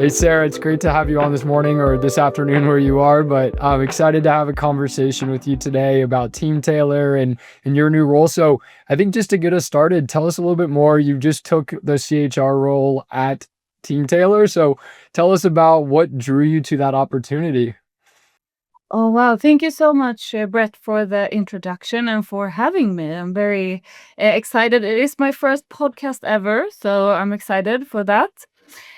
Hey, Sarah, it's great to have you on this morning or this afternoon where you are, but I'm excited to have a conversation with you today about Teamtailor and your new role. So I think just to get us started, tell us a little bit more. You just took the CHR role at Teamtailor. So tell us about what drew you to that opportunity. Oh, wow. Thank you so much, Brett, for the introduction and for having me. I'm very excited. It is my first podcast ever, so I'm excited for that.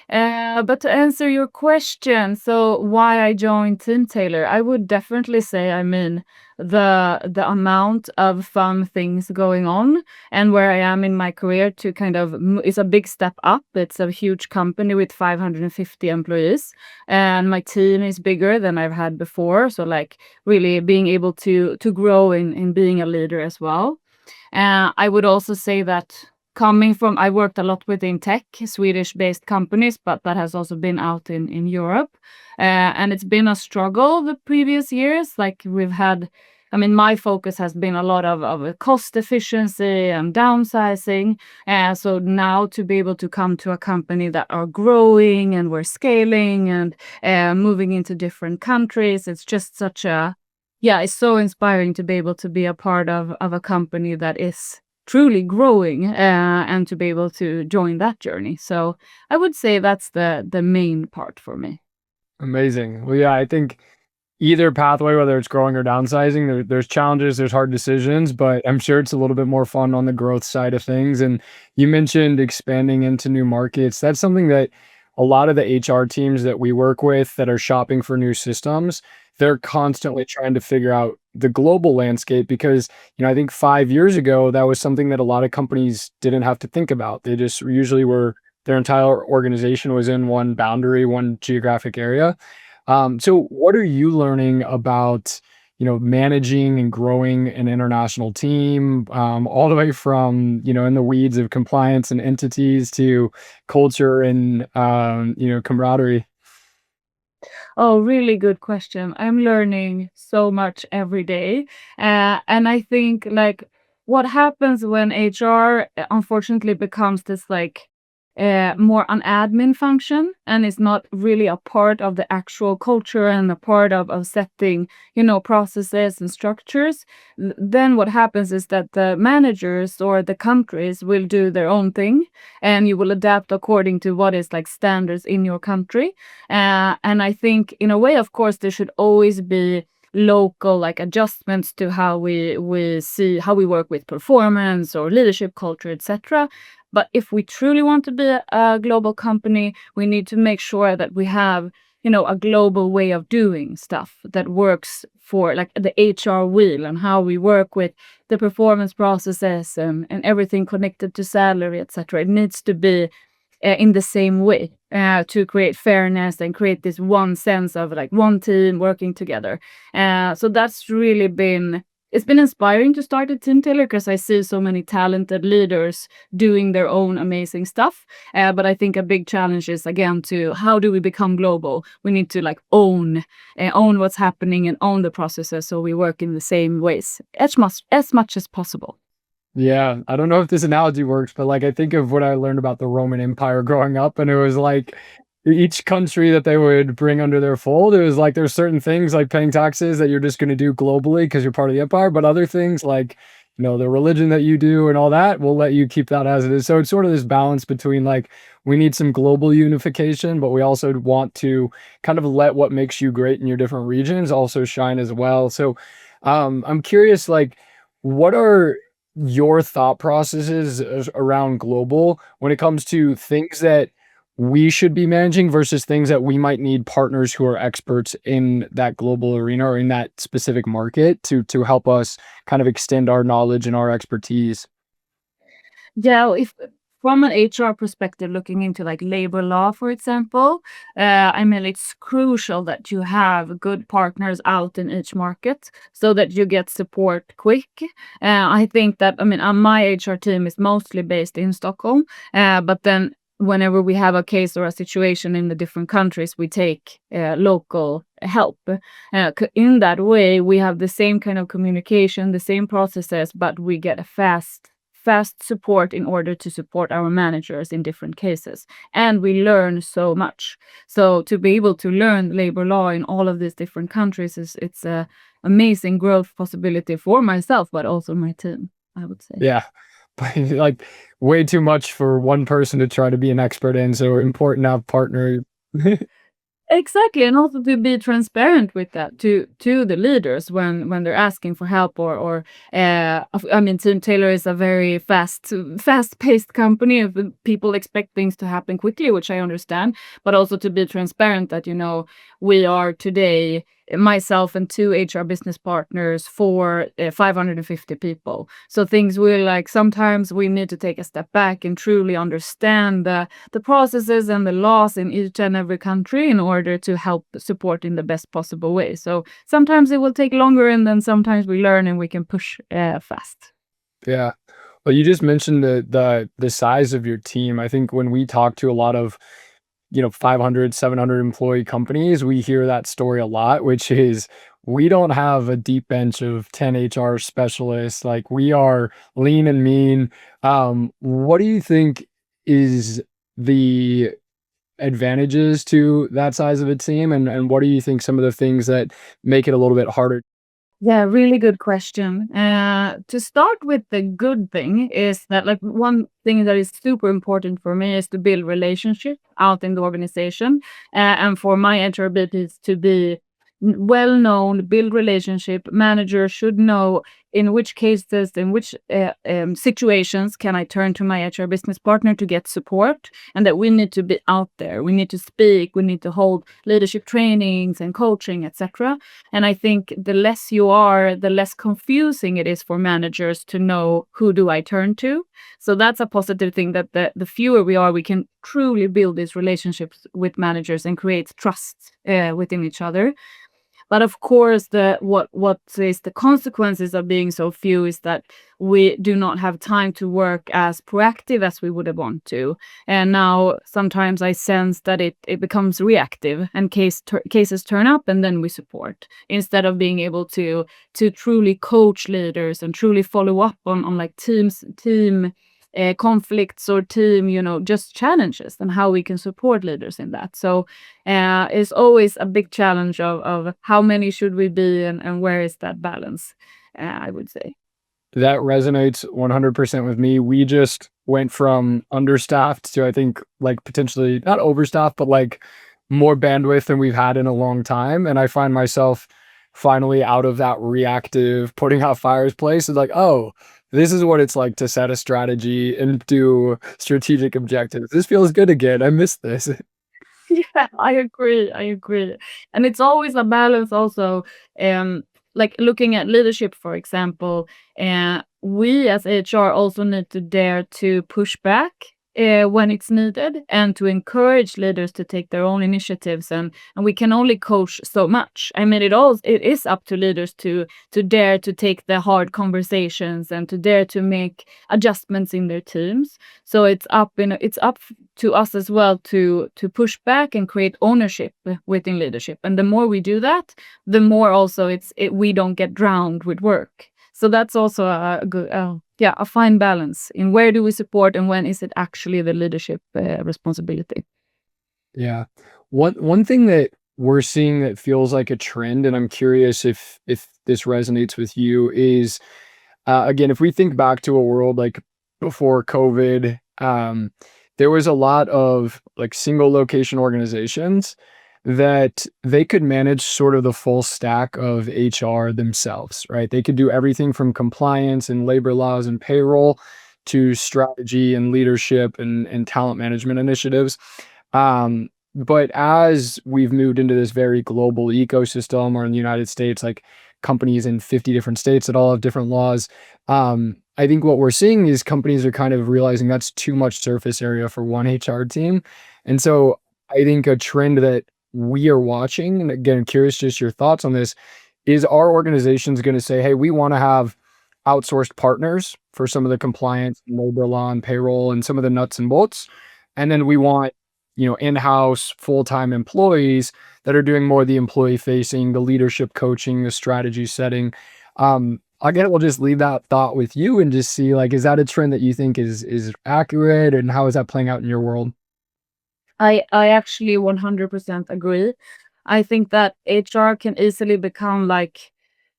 But to answer your question, so why I joined Team Taylor, I would definitely say, I mean, the amount of fun things going on and where I am in my career to kind of is a big step up. It's a huge company with 550 employees, and my team is bigger than I've had before. So like really being able to grow in being a leader as well. I would also say that coming from I worked a lot within tech, Swedish-based companies, but that has also been out in Europe. And it's been a struggle the previous years. Like we've had, I mean, my focus has been a lot of cost efficiency and downsizing. So now to be able to come to a company that are growing and we're scaling and moving into different countries, it's just such a yeah, it's so inspiring to be able to be a part of a company that is truly growing, and to be able to join that journey. So I would say that's the main part for me. Amazing. Well, yeah, I think either pathway, whether it's growing or downsizing, there's challenges, there's hard decisions, but I'm sure it's a little bit more fun on the growth side of things. And you mentioned expanding into new markets. That's something that a lot of the HR teams that we work with that are shopping for new systems, they're constantly trying to figure out the global landscape because, I think 5 years ago, that was something that a lot of companies didn't have to think about. They just usually were, their entire organization was in one boundary, one geographic area. So what are you learning about, managing and growing an international team, all the way from, in the weeds of compliance and entities to culture and, camaraderie? Oh, really good question. I'm learning so much every day. And I think like what happens when HR unfortunately becomes this like more an admin function and is not really a part of the actual culture and a part of setting, processes and structures. Then what happens is that the managers or the countries will do their own thing and you will adapt according to what is like standards in your country. And I think, in a way, of course, there should always be local like adjustments to how we see how we work with performance or leadership culture, etc. But if we truly want to be a global company, we need to make sure that we have, a global way of doing stuff that works for like the HR wheel and how we work with the performance processes and everything connected to salary, etc. It needs to be in the same way to create fairness and create this one sense of like one team working together. So that's really been it's been inspiring to start at Team Taylor because I see so many talented leaders doing their own amazing stuff. But I think a big challenge is again to how do we become global? We need to like own what's happening and own the processes so we work in the same ways as much as possible. Yeah, I don't know if this analogy works, but, like, I think of what I learned about the Roman Empire growing up, and it was like each country that they would bring under their fold, it was like there's certain things like paying taxes that you're just gonna do globally because 'cause you're part of the empire, but other things like, the religion that you do and all that, will let you keep that as it is. So it's sort of this balance between, like, we need some global unification, but we also want to kind of let what makes you great in your different regions also shine as well. So, I'm curious, like, what are your thought processes around global when it comes to things that we should be managing versus things that we might need partners who are experts in that global arena or in that specific market to help us kind of extend our knowledge and our expertise. Yeah, if from an HR perspective, looking into like labor law, for example, I mean, it's crucial that you have good partners out in each market so that you get support quick. I think that, I mean, my HR team is mostly based in Stockholm, but then whenever we have a case or a situation in the different countries, we take local help. In that way, we have the same kind of communication, the same processes, but we get a fast support in order to support our managers in different cases. And we learn so much. So to be able to learn labor law in all of these different countries is it's a amazing growth possibility for myself, but also my team, I would say. Yeah. But, like, way too much for one person to try to be an expert in, so important to have partner. Exactly, and also to be transparent with that to the leaders when they're asking for help I mean, Teamtailor is a very fast-paced company of people expect things to happen quickly, which I understand, but also to be transparent that, we are today, myself and 2 HR business partners for 550 people. So things will like sometimes we need to take a step back and truly understand the processes and the laws in each and every country in order to help support in the best possible way. So sometimes it will take longer, and then sometimes we learn and we can push fast. Yeah. Well, you just mentioned the size of your team. I think when we talk to a lot of, 500, 700 employee companies, we hear that story a lot, which is we don't have a deep bench of 10 HR specialists. Like, we are lean and mean. What do you think is the advantages to that size of a team? And what do you think some of the things that make it a little bit harder? Yeah, really good question. To start with, the good thing is that, like, one thing that is super important for me is to build relationship out in the organization, and for my HR abilities to be well known, build relationship. Managers should know in which cases, in which situations can I turn to my HR business partner to get support, and that we need to be out there. We need to speak. We need to hold leadership trainings and coaching, etc. And I think the less you are, the less confusing it is for managers to know who do I turn to. So that's a positive thing, that the fewer we are, we can truly build these relationships with managers and create trust within each other. But of course, what is the consequences of being so few is that we do not have time to work as proactive as we would have want to. And now sometimes I sense that it becomes reactive, and cases turn up and then we support, instead of being able to truly coach leaders and truly follow up on like team conflicts or team, just challenges, and how we can support leaders in that. So it's always a big challenge of how many should we be, and where is that balance, I would say. That resonates 100% with me. We just went from understaffed to, I think, like, potentially not overstaffed, but like more bandwidth than we've had in a long time. And I find myself finally out of that reactive putting out fires place. It's like, oh, this is what it's like to set a strategy and do strategic objectives. This feels good again. I miss this. Yeah, I agree. I agree. And it's always a balance also. Like looking at leadership, for example, we as HR also need to dare to push back when it's needed, and to encourage leaders to take their own initiatives, and we can only coach so much. I mean, it is up to leaders to dare to take the hard conversations and to dare to make adjustments in their teams. So it's up to us as well to push back and create ownership within leadership. And the more we do that, the more also we don't get drowned with work. So that's also a good, yeah, a fine balance in where do we support and when is it actually the leadership responsibility. Yeah. One thing that we're seeing that feels like a trend, and I'm curious if this resonates with you, is again, if we think back to a world like before COVID, there was a lot of like single location organizations that they could manage sort of the full stack of HR themselves, right? They could do everything from compliance and labor laws and payroll to strategy and leadership and talent management initiatives. But as we've moved into this very global ecosystem, or in the United States, like companies in 50 different states that all have different laws, I think what we're seeing is companies are kind of realizing that's too much surface area for one HR team. And so I think a trend that we are watching, and again, I'm curious just your thoughts on this, is our organizations going to say, hey, we want to have outsourced partners for some of the compliance, labor law, and payroll, and some of the nuts and bolts. And then we want, in-house full-time employees that are doing more of the employee facing, the leadership coaching, the strategy setting. I guess we'll just leave that thought with you and just see, like, is that a trend that you think is accurate, and how is that playing out in your world? I actually 100% agree. I think that HR can easily become like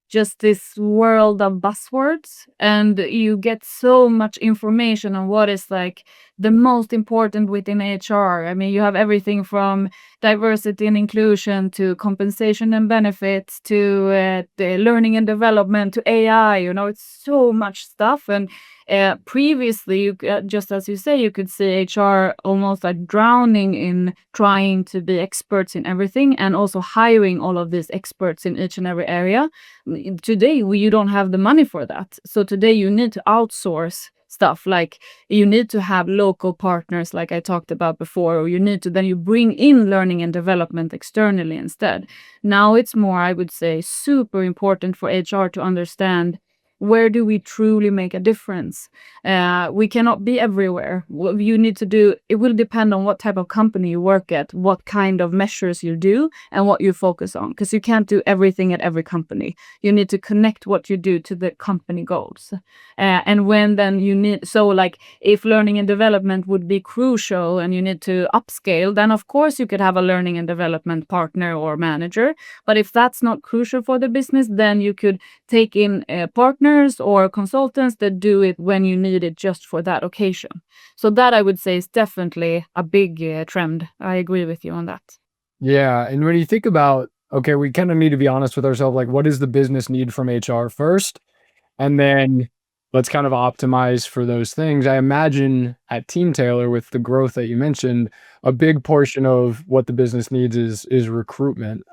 just this world of buzzwords, and you get so much information on what is like the most important within HR. I mean, you have everything from diversity and inclusion to compensation and benefits to the learning and development to AI. You know, it's so much stuff. And previously, just as you say, you could see HR almost like drowning in trying to be experts in everything and also hiring all of these experts in each and every area. Today you don't have the money for that, so today you need to outsource stuff, like you need to have local partners like I talked about before, or you need to then you bring in learning and development externally instead. Now it's more, I would say, super important for HR to understand where do we truly make a difference. We cannot be everywhere. What you need to do, it will depend on what type of company you work at, what kind of measures you do, and what you focus on, because you can't do everything at every company. You need to connect what you do to the company goals. And when then you need, so like if learning and development would be crucial and you need to upscale, then of course you could have a learning and development partner or manager. But if that's not crucial for the business, then you could take in partners or consultants that do it when you need it just for that occasion. So that I would say is definitely a big trend. I agree with you on that. Yeah, and when you think about, okay, we kinda need to be honest with ourselves, like, what does the business need from HR first? And then let's kind of optimize for those things. I imagine at Teamtailor, with the growth that you mentioned, a big portion of what the business needs is recruitment.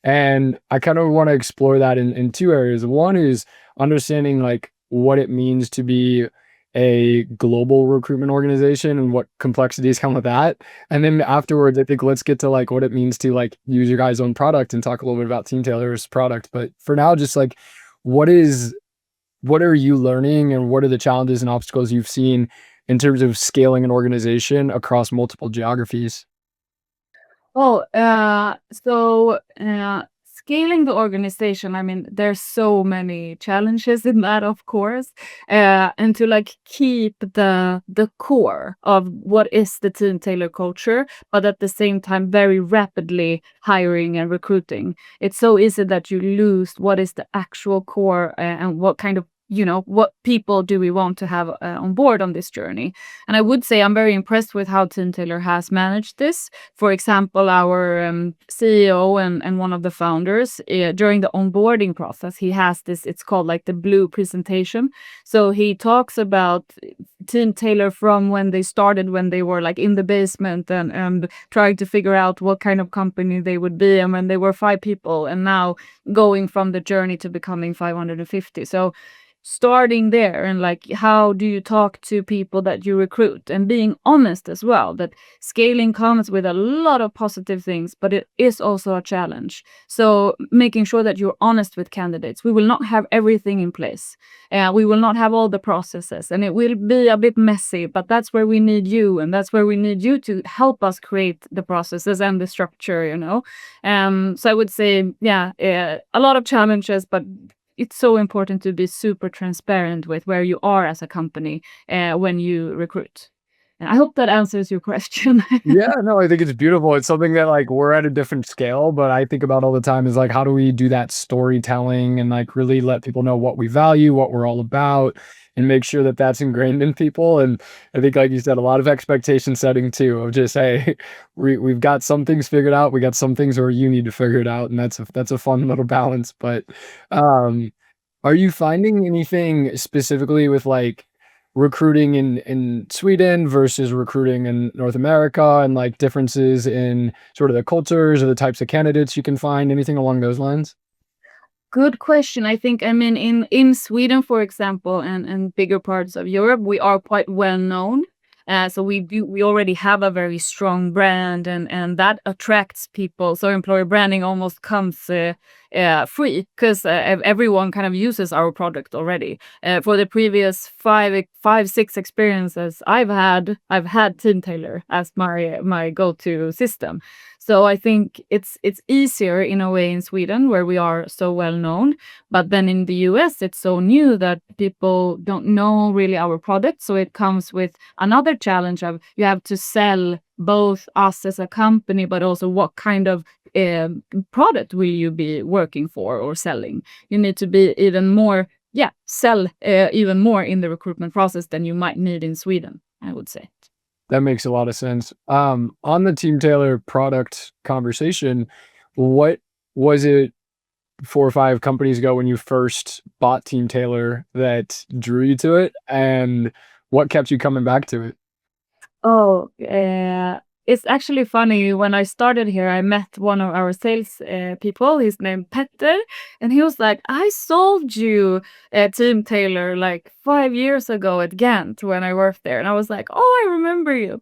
And I kind of want to explore that in two areas. One is understanding like what it means to be a global recruitment organization and what complexities come with that. And then afterwards, I think let's get to like what it means to like use your guys' own product and talk a little bit about Teamtailor's product. But for now, just like what is what are you learning and what are the challenges and obstacles you've seen in terms of scaling an organization across multiple geographies? Oh, scaling the organization, I mean, there's so many challenges in that, of course. And to like keep the core of what is the Team Tailor culture, but at the same time, very rapidly hiring and recruiting. It's so easy that you lose what is the actual core and what kind of, what people do we want to have on board on this journey. And I would say I'm very impressed with how Team Tailor has managed this. For example, our CEO and one of the founders, during the onboarding process, he has this, it's called like the blue presentation. So he talks about Team Tailor from when they started, when they were like in the basement and trying to figure out what kind of company they would be. And when they were 5 people, and now going from the journey to becoming 550. So starting there, and like how do you talk to people that you recruit, and being honest as well, that scaling comes with a lot of positive things, but it is also a challenge. So making sure that you're honest with candidates. We will not have everything in place. We will not have all the processes, and it will be a bit messy, but that's where we need you, and that's where we need you to help us create the processes and the structure. So I would say, yeah, a lot of challenges, but it's so important to be super transparent with where you are as a company when you recruit. And I hope that answers your question. Yeah, no, I think it's beautiful. It's something that like we're at a different scale, but I think about all the time is like how do we do that storytelling and like really let people know what we value, what we're all about, and make sure that that's ingrained in people. And I think, like you said, a lot of expectation setting too of just hey, we've got some things figured out, we got some things where you need to figure it out, and that's a fun little balance. But um, are you finding anything specifically with like recruiting in Sweden versus recruiting in North America and like differences in sort of the cultures or the types of candidates you can find, anything along those lines? Good question. I think, I mean, in Sweden, for example, and bigger parts of Europe, we are quite well known. So we already have a very strong brand, and that attracts people. So employer branding almost comes free because everyone kind of uses our product already. For the previous five, 6 experiences I've had Teamtailor as my go-to system. So I think it's easier in a way in Sweden where we are so well known, but then in the US it's so new that people don't know really our product. So it comes with another challenge of you have to sell both us as a company, but also what kind of product will you be working for or selling. You need to be even more, yeah, sell even more in the recruitment process than you might need in Sweden, I would say. That makes a lot of sense. On the Team Tailor product conversation, what was it 4 or 5 companies ago when you first bought Team Tailor that drew you to it, and what kept you coming back to it? Oh, it's actually funny. When I started here, I met one of our sales people. He's named Petter, and he was like, "I sold you Team Tailor like 5 years ago at Ghent when I worked there." And I was like, "Oh, I remember you."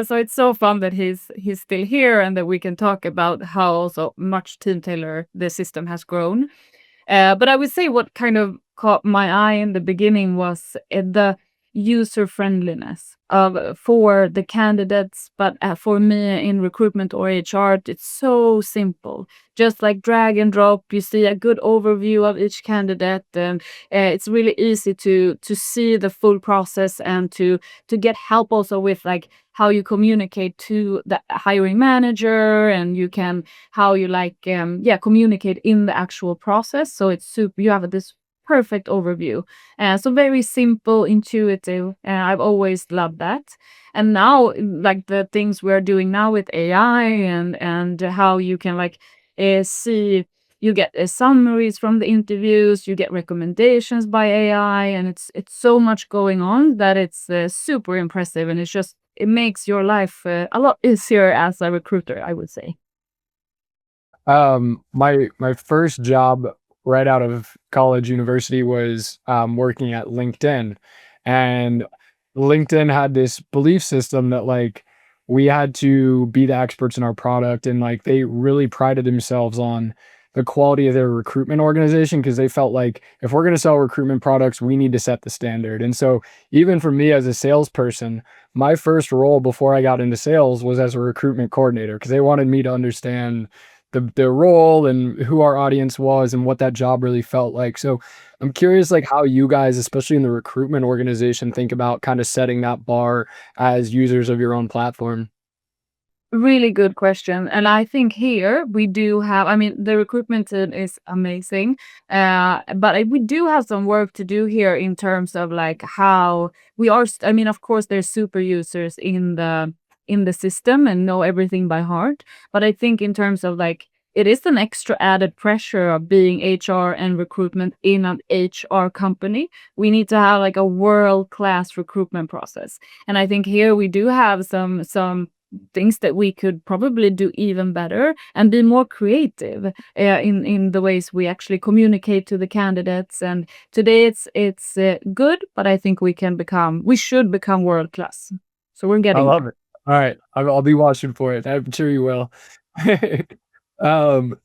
So it's so fun that he's still here and that we can talk about how also much Team Tailor the system has grown. But I would say what kind of caught my eye in the beginning was the user friendliness of for the candidates, but for me in recruitment or HR, it's so simple. Just like drag and drop, you see a good overview of each candidate, and it's really easy to see the full process and to get help also with like how you communicate to the hiring manager, and you can how you like yeah, communicate in the actual process. So it's super, you have this perfect overview. So very simple, intuitive. I've always loved that. And now like the things we're doing now with AI, and how you can like see, you get summaries from the interviews, you get recommendations by AI, and it's so much going on that it's super impressive, and it's just it makes your life a lot easier as a recruiter, I would say. My first job right out of college, university was, working at LinkedIn, and LinkedIn had this belief system that, like, we had to be the experts in our product, and, like, they really prided themselves on the quality of their recruitment organization because they felt like, "If we're gonna sell recruitment products, we need to set the standard," and so, even for me as a salesperson, my first role before I got into sales was as a recruitment coordinator because they wanted me to understand the role and who our audience was and what that job really felt like. So I'm curious like how you guys, especially in the recruitment organization, think about kind of setting that bar as users of your own platform. Really good question. And I think here we do have, I mean, the recruitment team is amazing. But we do have some work to do here in terms of like how we are, I mean, of course, there's super users in the system and know everything by heart. But I think in terms of like it is an extra added pressure of being HR and recruitment in an HR company. We need to have like a world-class recruitment process. And I think here we do have some things that we could probably do even better and be more creative in the ways we actually communicate to the candidates. And today it's good, but I think we should become world class. So we're I getting love there. it. All right. I'll be watching for it. I'm sure you will.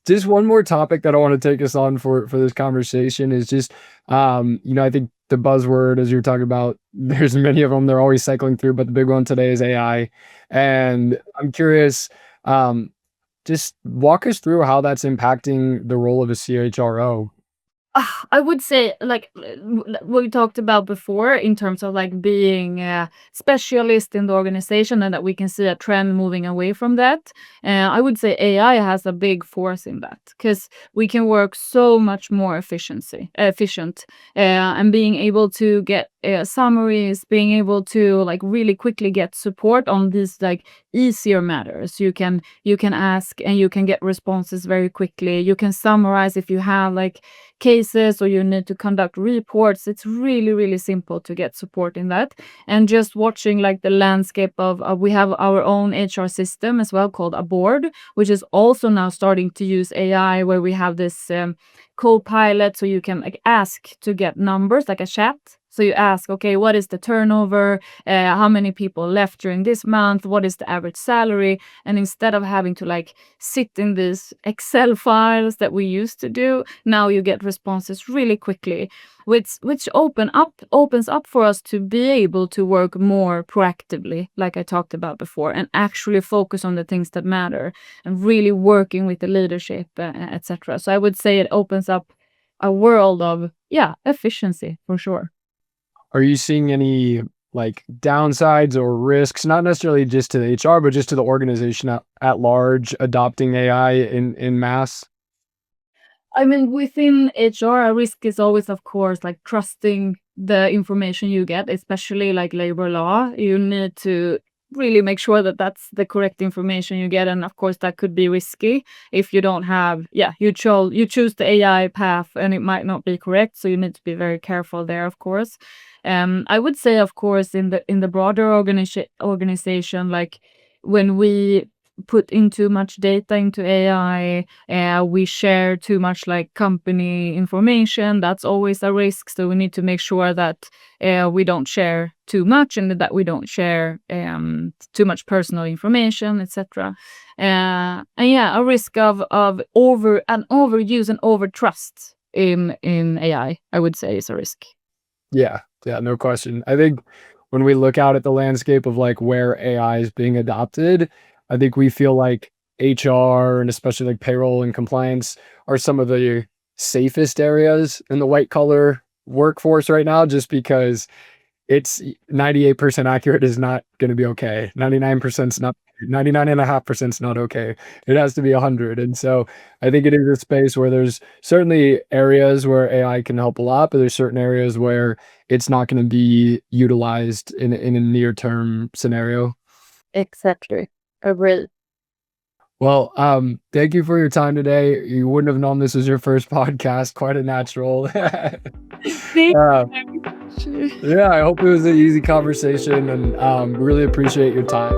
Just one more topic that I want to take us on for this conversation is just, I think the buzzword as you're talking about, there's many of them. They're always cycling through, but the big one today is AI. And I'm curious, um, just walk us through how that's impacting the role of a CHRO. I would say, like, what we talked about before in terms of like being a specialist in the organization and that we can see a trend moving away from that. I would say AI has a big force in that because we can work so much more efficient, and being able to get summaries, being able to like really quickly get support on these like easier matters. You can ask and you can get responses very quickly. You can summarize if you have like cases or you need to conduct reports. It's really, really simple to get support in that. And just watching like the landscape of, we have our own HR system as well called a board, which is also now starting to use AI where we have this co-pilot so you can like ask to get numbers like a chat. So you ask, okay, what is the turnover? How many people left during this month? What is the average salary? And instead of having to like sit in these Excel files that we used to do, now you get responses really quickly, which opens up for us to be able to work more proactively, like I talked about before, and actually focus on the things that matter and really working with the leadership, etc. So I would say it opens up a world of, yeah, efficiency for sure. Are you seeing any like downsides or risks, not necessarily just to the HR, but just to the organization at large adopting AI in mass? I mean, within HR, a risk is always, of course, like trusting the information you get, especially like labor law. You need to really make sure that that's the correct information you get, and of course, that could be risky if you don't have. Yeah, you choose the AI path, and it might not be correct, so you need to be very careful there, of course. I would say, of course, in the broader organization, like when we put in too much data into AI, we share too much like company information. That's always a risk. So we need to make sure that we don't share too much and that we don't share too much personal information, etc. And yeah, a risk of overuse and over trust in AI, I would say, is a risk. Yeah, yeah, no question. I think when we look out at the landscape of like where AI is being adopted, I think we feel like HR and especially like payroll and compliance are some of the safest areas in the white collar workforce right now, just because it's 98% accurate is not gonna be okay. 99% is not 99.5% is not okay. It has to be 100, and so I think it is a space where there's certainly areas where AI can help a lot, but there's certain areas where it's not gonna be utilized in a near term scenario. Exactly. Agree. Well, thank you for your time today. You wouldn't have known this was your first podcast, quite a natural. Thank Uh, you very much. yeah, I hope it was an easy conversation and, really appreciate your time.